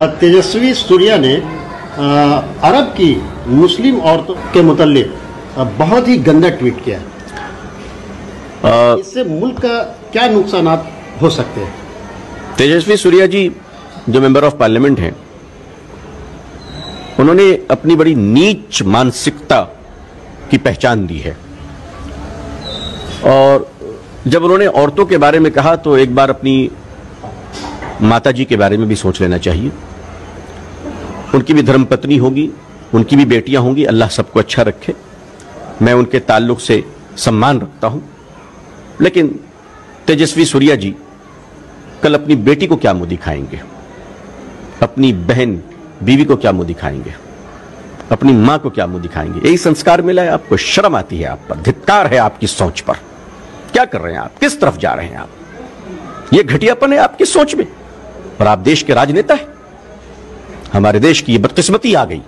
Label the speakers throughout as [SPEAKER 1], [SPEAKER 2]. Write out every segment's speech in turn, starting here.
[SPEAKER 1] तेजस्वी सूर्या ने अरब की मुस्लिम औरतों के मुताल्लिक बहुत ही गंदा ट्वीट किया। इससे मुल्क का क्या नुकसान हो सकते हैं?
[SPEAKER 2] तेजस्वी सूर्या जी जो मेंबर ऑफ पार्लियामेंट हैं, उन्होंने अपनी बड़ी नीच मानसिकता की पहचान दी है। और जब उन्होंने औरतों के बारे में कहा तो एक बार अपनी माता जी के बारे में भी सोच लेना चाहिए। उनकी भी धर्मपत्नी होगी, उनकी भी बेटियां होंगी। अल्लाह सबको अच्छा रखे। मैं उनके ताल्लुक से सम्मान रखता हूं, लेकिन तेजस्वी सूर्या जी कल अपनी बेटी को क्या मुंह दिखाएंगे, अपनी बहन बीवी को क्या मुंह दिखाएंगे, अपनी मां को क्या मुंह दिखाएंगे? यही संस्कार मिला है आपको? शर्म आती है आप पर, धिक्कार है आपकी सोच पर। क्या कर रहे हैं आप? किस तरफ जा रहे हैं आप? यह घटियापन है आपकी सोच में। और आप देश के राजनेता हैं। हमारे देश की यह बदकिस्मती आ गई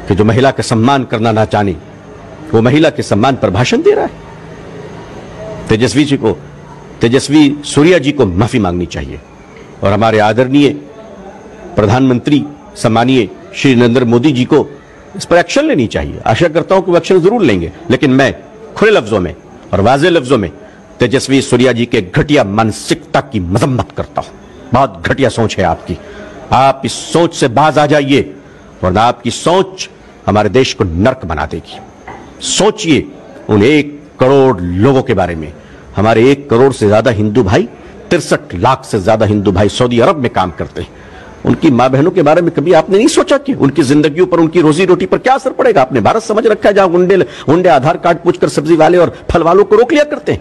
[SPEAKER 2] कि जो महिला का सम्मान करना ना जाने, वो महिला के सम्मान पर भाषण दे रहा है। तेजस्वी सूर्या जी को माफी मांगनी चाहिए और हमारे आदरणीय प्रधानमंत्री सम्मानीय श्री नरेंद्र मोदी जी को इस पर एक्शन लेनी चाहिए। आशा करता हूं कि वो एक्शन जरूर लेंगे, लेकिन मैं खुले लफ्जों में और वाज़ेह लफ्जों में तेजस्वी सूर्या जी के घटिया मानसिकता की मजम्मत करता हूं। बहुत घटिया सोच है आपकी। आप इस सोच से बाज आ जाइए, वरना आपकी सोच हमारे देश को नर्क बना देगी। सोचिए उन 1 करोड़ लोगों के बारे में। हमारे 1 करोड़ से ज्यादा हिंदू भाई, 63 लाख से ज्यादा हिंदू भाई सऊदी अरब में काम करते हैं। उनकी मां बहनों के बारे में कभी आपने नहीं सोचा कि उनकी जिंदगियों पर, उनकी रोजी रोटी पर क्या असर पड़ेगा? आपने भारत समझ रखा है जहां गुंडे आधार कार्ड पूछकर सब्जी वाले और फल वालों को रोक लिया करते हैं।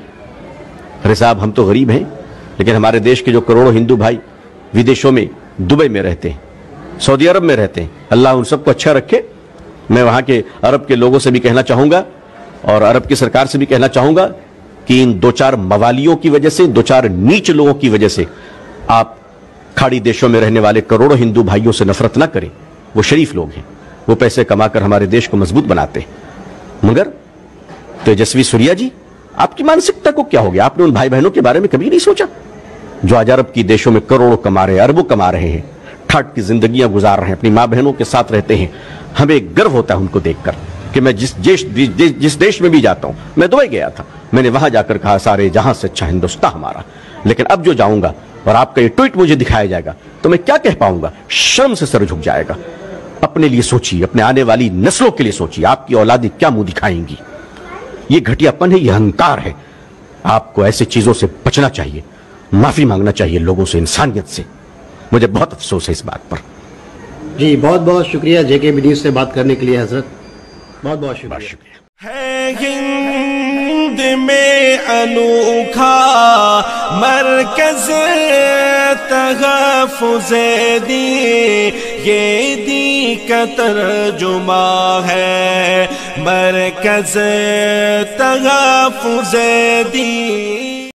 [SPEAKER 2] अरे साहब, हम तो गरीब हैं, लेकिन हमारे देश के जो करोड़ों हिंदू भाई विदेशों में, दुबई में रहते हैं, सऊदी अरब में रहते हैं, अल्लाह उन सबको अच्छा रखे। मैं वहां के अरब के लोगों से भी कहना चाहूंगा और अरब की सरकार से भी कहना चाहूंगा कि इन 2-4 मवालियों की वजह से, 2-4 नीच लोगों की वजह से आप खाड़ी देशों में रहने वाले करोड़ों हिंदू भाइयों से नफरत ना करें। वो शरीफ लोग हैं, वो पैसे कमाकर हमारे देश को मजबूत बनाते हैं। मगर तेजस्वी सूर्या जी, आपकी मानसिकता को क्या हो गया? आपने उन भाई बहनों के बारे में कभी नहीं सोचा जो आज अरब की देशों में करोड़ों कमा रहे हैं, अरबों कमा रहे हैं, ठाट की जिंदगियां गुजार रहे हैं, अपनी मां बहनों के साथ रहते हैं। हमें गर्व होता है उनको देखकर कि मैं जिस देश में भी जाता हूं, मैं दुबई गया था, मैंने वहां जाकर कहा सारे जहां से अच्छा हिंदुस्तान हमारा। लेकिन अब जो जाऊंगा और आपका ये ट्वीट मुझे दिखाया जाएगा तो मैं क्या कह पाऊंगा? शर्म से सर झुक जाएगा। अपने लिए सोचिए, अपने आने वाली नस्लों के लिए सोचिए। आपकी औलादें क्या मुंह दिखाएंगी? ये घटियापन है, ये अहंकार है। आपको ऐसी चीजों से बचना चाहिए, माफी मांगना चाहिए लोगों से, इंसानियत से। मुझे बहुत अफसोस है इस बात पर।
[SPEAKER 1] जी, बहुत बहुत शुक्रिया JKB न्यूज़ से बात करने के लिए हजरत। बहुत बहुत शुक्रिया।
[SPEAKER 3] है हिंद में अनोखा मरकज़ तहफ़्फ़ुज़ दी, ये दी का तर्जुमा है मरकज़ तहफ़्फ़ुज़ दी।